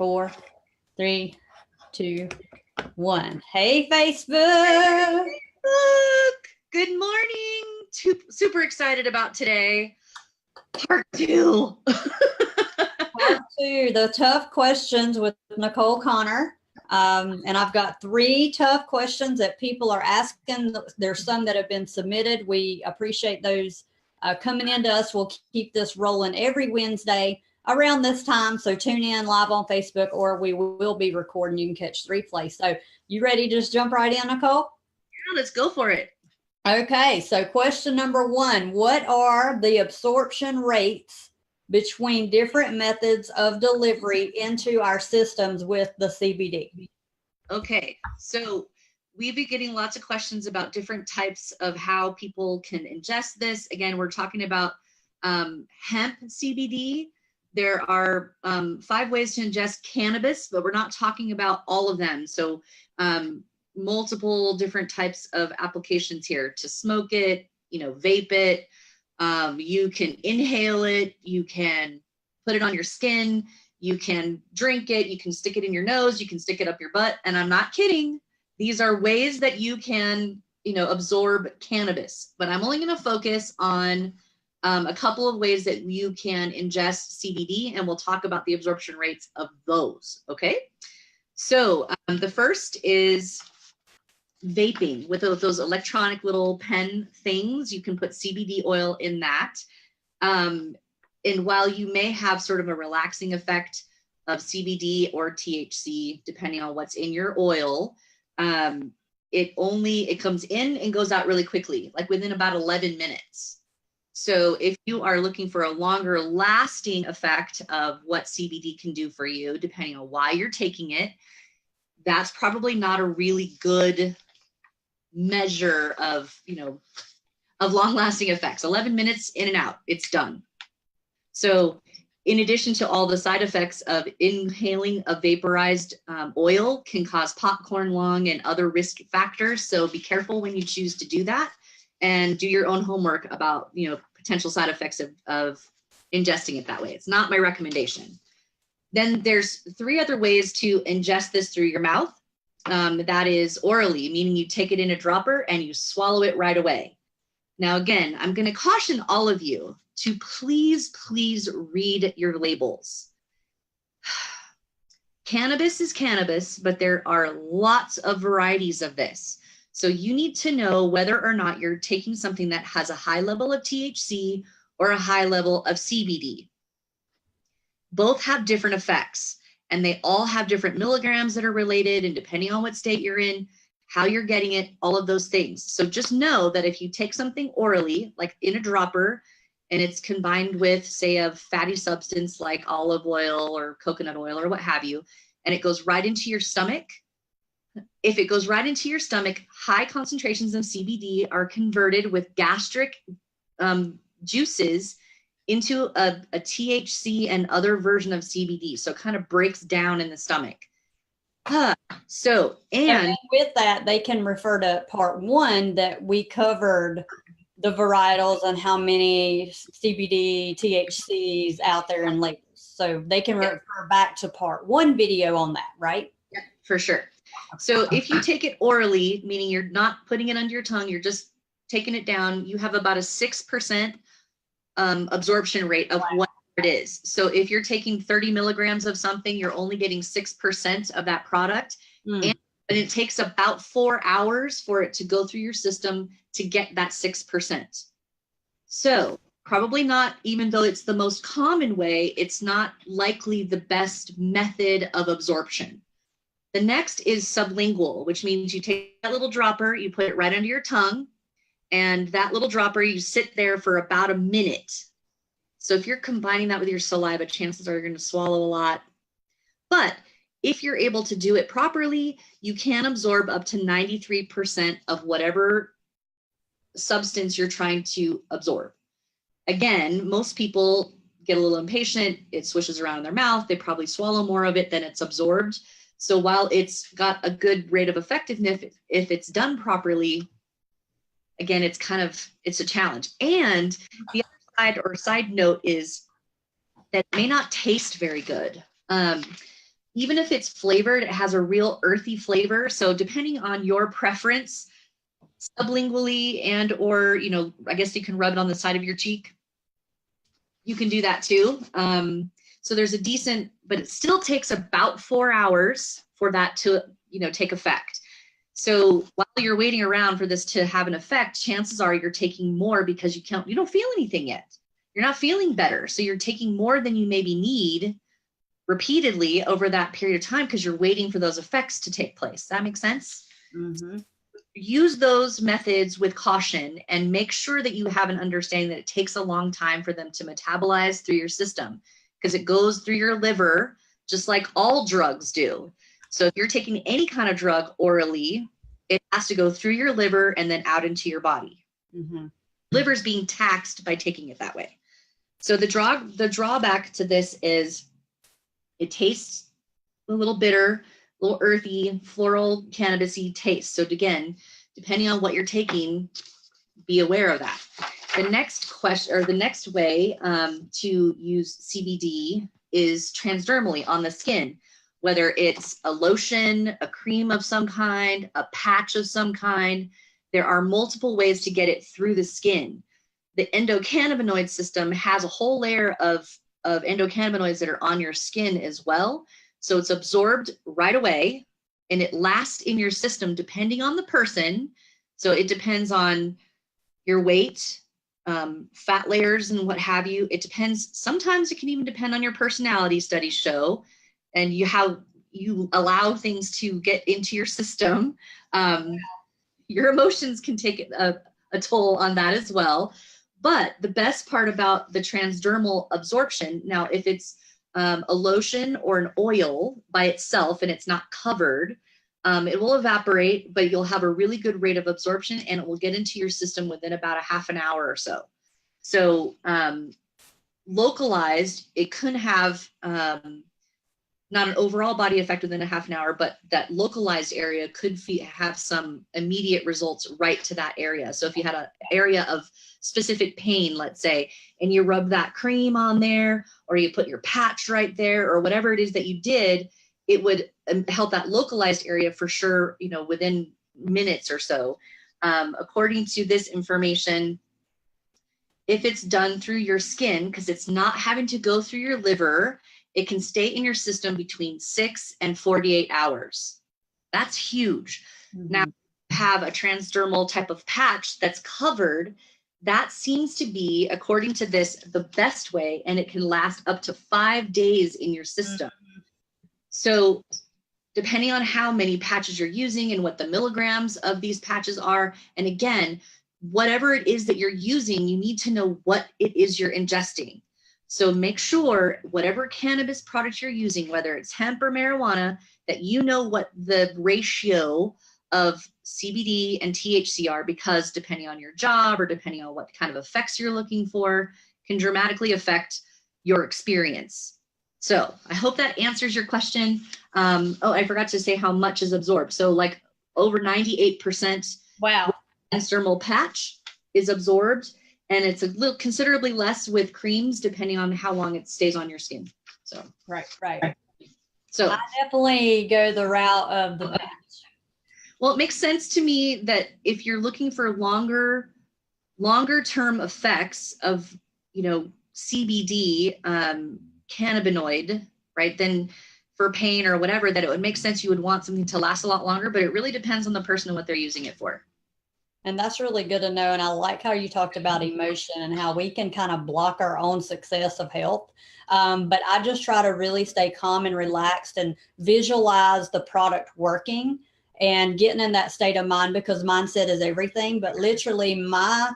4, 3, 2, 1. Hey, Facebook. Look, good morning. Super excited about today. Part 2. Part 2, the tough questions with Nicole Connor. And I've got 3 tough questions that people are asking. There's some that have been submitted. We appreciate those coming into us. We'll keep this rolling every Wednesday around this time. So tune in live on Facebook, or we will be recording. You can catch the replay. So you ready to just jump right in, Nicole? Yeah, let's go for it. Okay. So question number 1, what are the absorption rates between different methods of delivery into our systems with the CBD? Okay. So we've been getting lots of questions about different types of how people can ingest this. Again, we're talking about hemp CBD. There are 5 ways to ingest cannabis, but we're not talking about all of them. So multiple different types of applications here: to smoke it, vape it. You can inhale it. You can put it on your skin. You can drink it. You can stick it in your nose. You can stick it up your butt. And I'm not kidding. These are ways that you can, absorb cannabis. But I'm only going to focus on a couple of ways that you can ingest CBD, and we'll talk about the absorption rates of those. Okay. So the first is vaping with those electronic little pen things. You can put CBD oil in that. And while you may have sort of a relaxing effect of CBD or THC, depending on what's in your oil, it comes in and goes out really quickly, like within about 11 minutes. So if you are looking for a longer lasting effect of what CBD can do for you, depending on why you're taking it, that's probably not a really good measure of long lasting effects. 11 minutes in and out, it's done. So in addition to all the side effects of inhaling a vaporized oil can cause popcorn lung and other risk factors. So be careful when you choose to do that, and do your own homework about, potential side effects of ingesting it that way. It's not my recommendation. Then there's 3 other ways to ingest this through your mouth. That is orally, meaning you take it in a dropper and you swallow it right away. Now, again, I'm going to caution all of you to please read your labels. Cannabis is cannabis, but there are lots of varieties of this. So you need to know whether or not you're taking something that has a high level of THC or a high level of CBD. Both have different effects, and they all have different milligrams that are related, and depending on what state you're in, how you're getting it, all of those things. So just know that if you take something orally, like in a dropper, and it's combined with, say, a fatty substance like olive oil or coconut oil or what have you, and it goes right into your stomach, if it goes right into your stomach, high concentrations of CBD are converted with gastric juices into a THC and other version of CBD. So it kind of breaks down in the stomach. And with that, they can refer to part 1 that we covered the varietals and how many CBD, THCs out there in labels. So they can refer back to part 1 video on that, right? Yeah, for sure. So if you take it orally, meaning you're not putting it under your tongue, you're just taking it down, you have about a 6% absorption rate of what it is. So if you're taking 30 milligrams of something, you're only getting 6% of that product. And it takes about 4 hours for it to go through your system to get that 6%. So probably not, even though it's the most common way, it's not likely the best method of absorption. The next is sublingual, which means you take that little dropper, you put it right under your tongue, and that little dropper, you sit there for about a minute. So if you're combining that with your saliva, chances are you're going to swallow a lot. But if you're able to do it properly, you can absorb up to 93% of whatever substance you're trying to absorb. Again, most people get a little impatient. It swishes around in their mouth. They probably swallow more of it than it's absorbed. So while it's got a good rate of effectiveness, if it's done properly, again, it's a challenge. And the other side note is that it may not taste very good. even if it's flavored, it has a real earthy flavor. So depending on your preference, sublingually and or, you know, I guess you can rub it on the side of your cheek. You can do that too. So there's a decent, but it still takes about 4 hours for that to, you know, take effect. So while you're waiting around for this to have an effect, chances are you're taking more because you don't feel anything yet. You're not feeling better. So you're taking more than you maybe need repeatedly over that period of time because you're waiting for those effects to take place. Does that make sense? Mm-hmm. Use those methods with caution and make sure that you have an understanding that it takes a long time for them to metabolize through your system because it goes through your liver just like all drugs do. So if you're taking any kind of drug orally, it has to go through your liver and then out into your body. Mm-hmm. Liver's being taxed by taking it that way. So the drawback to this is it tastes a little bitter, a little earthy, floral, cannabisy taste. So again, depending on what you're taking, be aware of that. The next question, or the next way to use CBD is transdermally on the skin, whether it's a lotion, a cream of some kind, a patch of some kind. There are multiple ways to get it through the skin. The endocannabinoid system has a whole layer of endocannabinoids that are on your skin as well. So it's absorbed right away and it lasts in your system depending on the person. So it depends on your weight, fat layers and what have you. It depends. Sometimes it can even depend on your personality, studies show, and how you allow things to get into your system. Your emotions can take a toll on that as well. But the best part about the transdermal absorption, now if it's a lotion or an oil by itself and it's not covered, it will evaporate, but you'll have a really good rate of absorption and it will get into your system within about a half an hour or so. So localized, it could have not an overall body effect within a half an hour, but that localized area could have some immediate results right to that area. So if you had an area of specific pain, let's say, and you rub that cream on there, or you put your patch right there, or whatever it is that you did, it would help that localized area for sure, you know, within minutes or so. According to this information, if it's done through your skin, because it's not having to go through your liver, it can stay in your system between 6 and 48 hours. That's huge. Mm-hmm. Now, have a transdermal type of patch that's covered, that seems to be, according to this, the best way, and it can last up to 5 days in your system. Mm-hmm. So depending on how many patches you're using and what the milligrams of these patches are, and again, whatever it is that you're using, you need to know what it is you're ingesting. So make sure whatever cannabis product you're using, whether it's hemp or marijuana, that you know what the ratio of CBD and THC are, because depending on your job or depending on what kind of effects you're looking for, can dramatically affect your experience. So I hope that answers your question. Oh, I forgot to say how much is absorbed. So like over 98%. Wow. Transdermal patch is absorbed. And it's a little considerably less with creams, depending on how long it stays on your skin. So right. So I definitely go the route of the patch. Well, it makes sense to me that if you're looking for longer term effects of, you know, CBD cannabinoid, right? Then for pain or whatever, that it would make sense you would want something to last a lot longer. But it really depends on the person and what they're using it for. And that's really good to know. And I like how you talked about emotion and how we can kind of block our own success of health. But I just try to really stay calm and relaxed and visualize the product working and getting in that state of mind, because mindset is everything. But literally my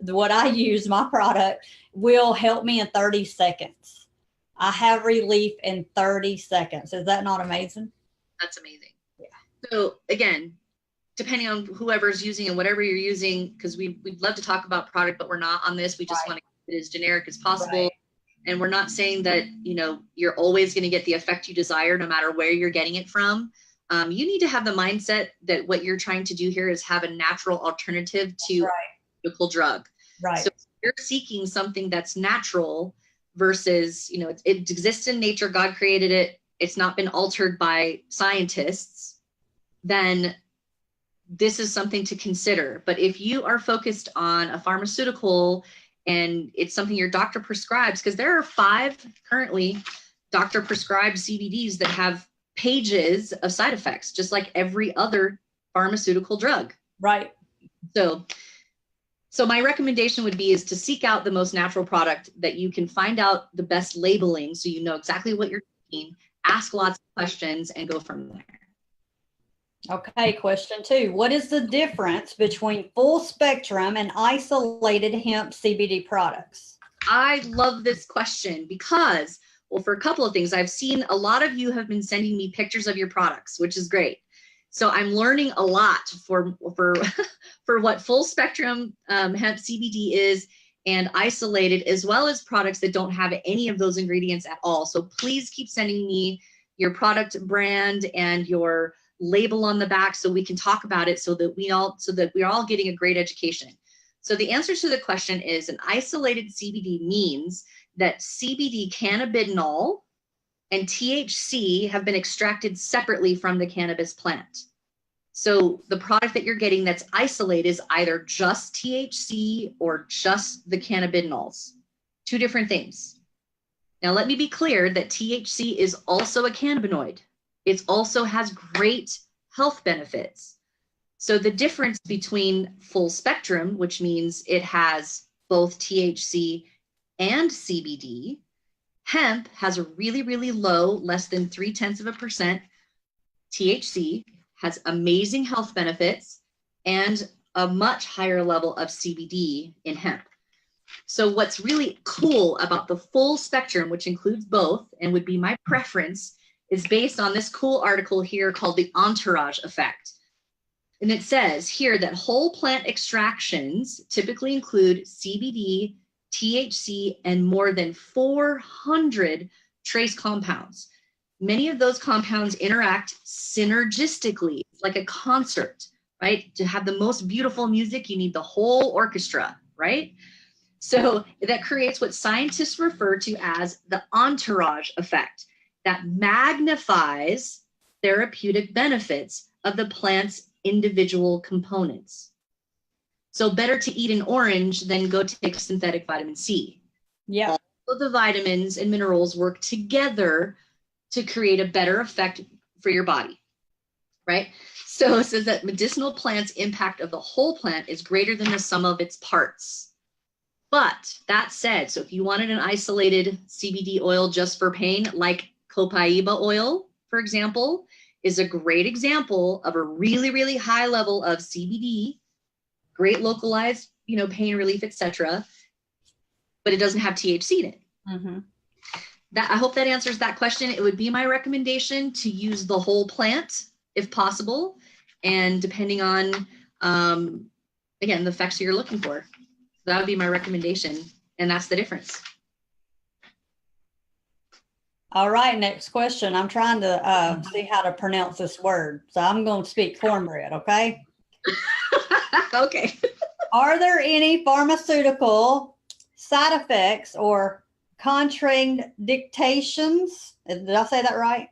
what I use, my product will help me in 30 seconds. I have relief in 30 seconds. Is that not amazing? That's amazing. Yeah. So again, depending on whoever's using and whatever you're using, because we'd love to talk about product, but we're not on this. We just want to keep it as generic as possible. Right. And we're not saying that, you know, you're always going to get the effect you desire, no matter where you're getting it from. You need to have the mindset that what you're trying to do here is have a natural alternative to a medical drug. Right. So if you're seeking something that's natural versus, you know, it exists in nature. God created it. it's not been altered by scientists, then this is something to consider. But if you are focused on a pharmaceutical and it's something your doctor prescribes, because there are 5 currently doctor prescribed CBDs that have pages of side effects, just like every other pharmaceutical drug. Right. So my recommendation would be is to seek out the most natural product that you can find out the best labeling so you know exactly what you're taking, ask lots of questions, and go from there. Okay, question 2. What is the difference between full spectrum and isolated hemp CBD products? I love this question because, well, for a couple of things, I've seen a lot of you have been sending me pictures of your products, which is great. So I'm learning a lot for what full spectrum hemp CBD is and isolated, as well as products that don't have any of those ingredients at all. So please keep sending me your product brand and your label on the back so we can talk about it so that we're all getting a great education. So the answer to the question is an isolated CBD means that CBD cannabinol and THC have been extracted separately from the cannabis plant. So the product that you're getting that's isolated is either just THC or just the cannabinoids. 2 different things. Now let me be clear that THC is also a cannabinoid. It also has great health benefits. So the difference between full spectrum, which means it has both THC and CBD, hemp has a really, really low, less than 0.3% THC, has amazing health benefits, and a much higher level of CBD in hemp. So what's really cool about the full spectrum, which includes both and would be my preference, is based on this cool article here called the entourage effect. And it says here that whole plant extractions typically include CBD, THC, and more than 400 trace compounds. Many of those compounds interact synergistically, like a concert, right? To have the most beautiful music, you need the whole orchestra, right? So that creates what scientists refer to as the entourage effect that magnifies therapeutic benefits of the plant's individual components. So better to eat an orange than go take synthetic vitamin C. Yeah. All of the vitamins and minerals work together to create a better effect for your body, right? So it says that medicinal plants' impact of the whole plant is greater than the sum of its parts. But that said, so if you wanted an isolated CBD oil just for pain, like copaiba oil, for example, is a great example of a really, really high level of CBD, great localized, pain relief, etc., but it doesn't have THC in it. Mm-hmm. I hope that answers that question. It would be my recommendation to use the whole plant if possible, and depending on, again, the effects you're looking for. That would be my recommendation, and that's the difference. All right, next question. I'm trying to see how to pronounce this word, so I'm going to speak cornbread, okay? Okay. Are there any pharmaceutical side effects or contraindications? Did I say that right?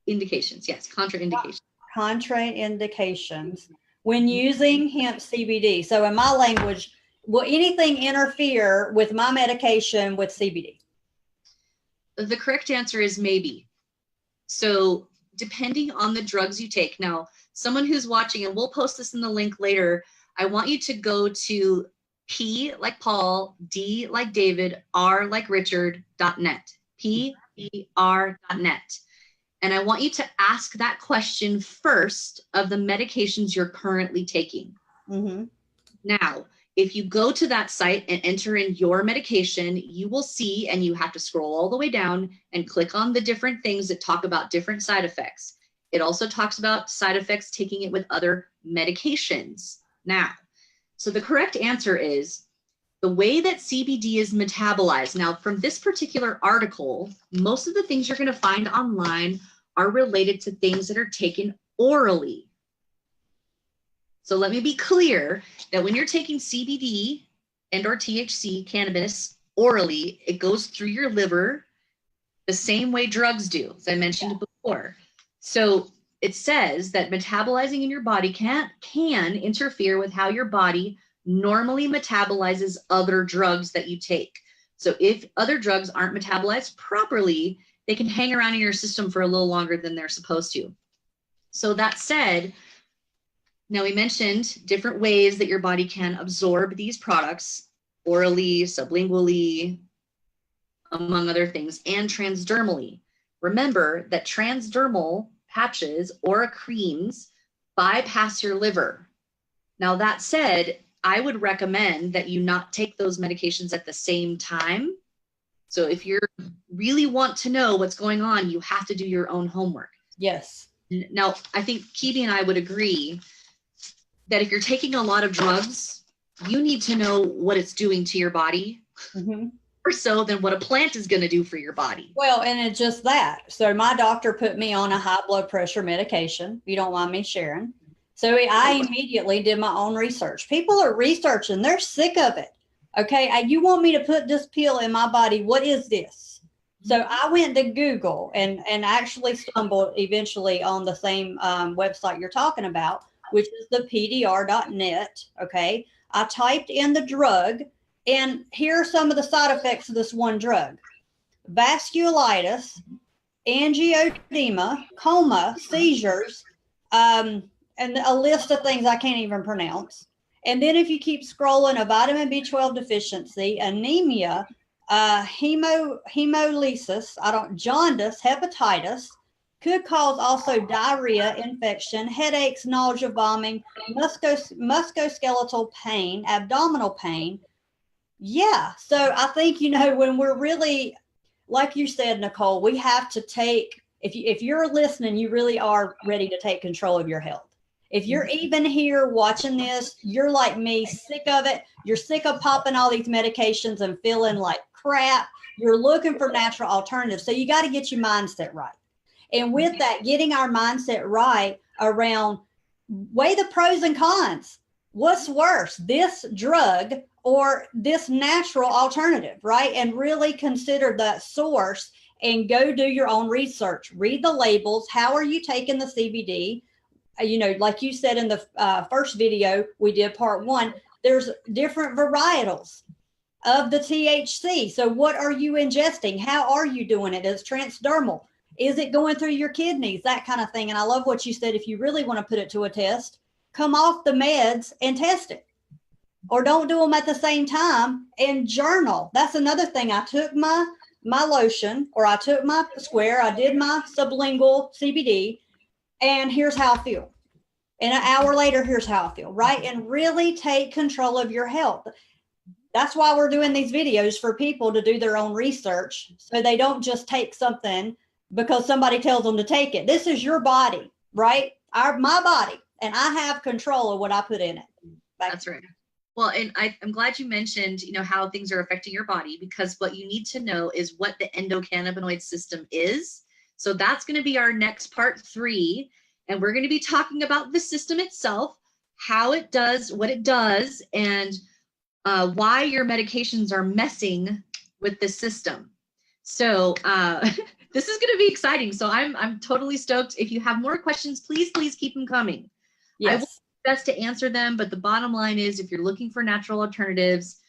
Indications, yes, contraindications. Contraindications when using hemp CBD. So in my language, will anything interfere with my medication with CBD? The correct answer is maybe. So depending on the drugs you take. Now, someone who's watching, and we'll post this in the link later, I want you to go to P like Paul, D like David, R like Richard.net, PER.net. And I want you to ask that question first of the medications you're currently taking. Mm-hmm. Now, if you go to that site and enter in your medication, you will see, and you have to scroll all the way down and click on the different things that talk about different side effects. It also talks about side effects taking it with other medications. Now, so the correct answer is the way that CBD is metabolized. Now, from this particular article, most of the things you're going to find online are related to things that are taken orally. So let me be clear that when you're taking CBD and or THC, cannabis, orally, it goes through your liver the same way drugs do, as I mentioned before. So it says that metabolizing in your body can interfere with how your body normally metabolizes other drugs that you take. So if other drugs aren't metabolized properly, they can hang around in your system for a little longer than they're supposed to. So that said, now we mentioned different ways that your body can absorb these products, orally, sublingually, among other things, and transdermally. Remember that transdermal patches or creams bypass your liver. Now that said, I would recommend that you not take those medications at the same time. So if you really want to know what's going on, you have to do your own homework. Yes. Now, I think Kibi and I would agree that if you're taking a lot of drugs, you need to know what it's doing to your body. Mm-hmm. More so than what a plant is going to do for your body. Well, and it's just that. So my doctor put me on a high blood pressure medication, if you don't mind me sharing. So I immediately did my own research. People are researching. They're sick of it. Okay. You want me to put this pill in my body? What is this? So I went to Google and actually stumbled eventually on the same website you're talking about, which is the pdr.net. Okay. I typed in the drug, and here are some of the side effects of this one drug: vasculitis, angioedema, coma, seizures, and a list of things I can't even pronounce. And then if you keep scrolling, a vitamin B12 deficiency, anemia, hemolysis, jaundice, hepatitis, could cause also diarrhea, infection, headaches, nausea, vomiting, musculoskeletal pain, abdominal pain. Yeah. So I think, when we're really, like you said, Nicole, we have to take, if you're listening, you really are ready to take control of your health. If you're even here watching this, you're like me, sick of it. You're sick of popping all these medications and feeling like crap. You're looking for natural alternatives. So you got to get your mindset right. And with that, getting our mindset right around, weigh the pros and cons. What's worse, this drug or this natural alternative, right? And really consider that source and go do your own research. Read the labels. How are you taking the CBD? Like you said in the first video we did, part 1, there's different varietals of the THC. So what are you ingesting? How are you doing it? Is it transdermal? Is it going through your kidneys? That kind of thing. And I love what you said. If you really want to put it to a test, come off the meds and test it. Or don't do them at the same time, and journal. That's another thing. I took my lotion, or I took my square, I did my sublingual CBD, and here's how I feel. And an hour later, here's how I feel, right? And really take control of your health. That's why we're doing these videos, for people to do their own research, so they don't just take something because somebody tells them to take it. This is your body, right? My body, and I have control of what I put in it. That's right. Well, and I'm glad you mentioned, how things are affecting your body, because what you need to know is what the endocannabinoid system is. So that's going to be our next part 3. And we're going to be talking about the system itself, how it does what it does, and why your medications are messing with the system. So this is going to be exciting. So I'm totally stoked. If you have more questions, please keep them coming. Yes. I will do my best to answer them, but the bottom line is, if you're looking for natural alternatives,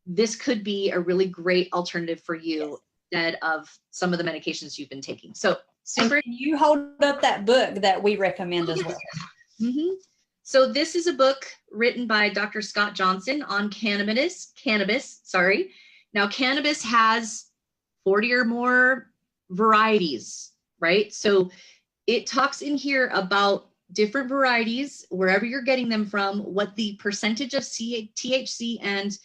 this could be a really great alternative for you instead of some of the medications you've been taking. So super. And you hold up that book that we recommend as well. Mm-hmm. So this is a book written by Dr. Scott Johnson on cannabis. Now, cannabis has 40 or more varieties, right? So it talks in here about different varieties, wherever you're getting them from, what the percentage of THC and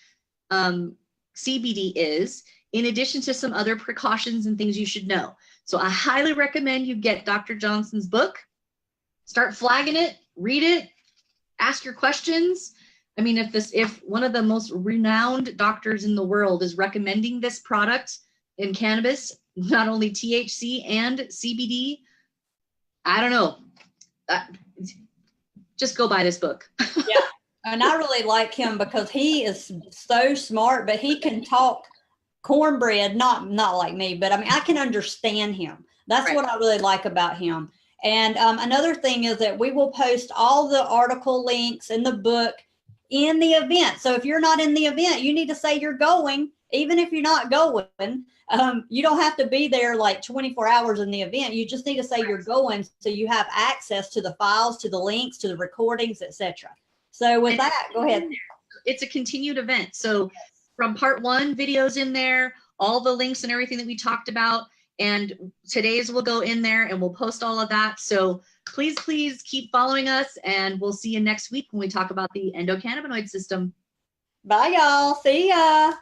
CBD is, in addition to some other precautions and things you should know. So I highly recommend you get Dr. Johnson's book, start flagging it, read it, ask your questions. I mean, if one of the most renowned doctors in the world is recommending this product in cannabis, not only THC and CBD, I don't know. Just go buy this book. Yeah. And I really like him because he is so smart, but he can talk cornbread, not like me, but I mean, I can understand him. That's Right. what I really like about him. And another thing is that we will post all the article links in the book in the event. So if you're not in the event, you need to say you're going. Even if you're not going, you don't have to be there like 24 hours in the event. You just need to say you're going, so you have access to the files, to the links, to the recordings, etc. So with that, go ahead. It's a continued event. So from part 1, videos in there, all the links and everything that we talked about, and today's will go in there and we'll post all of that. So please keep following us, and we'll see you next week when we talk about the endocannabinoid system. Bye, y'all. See ya.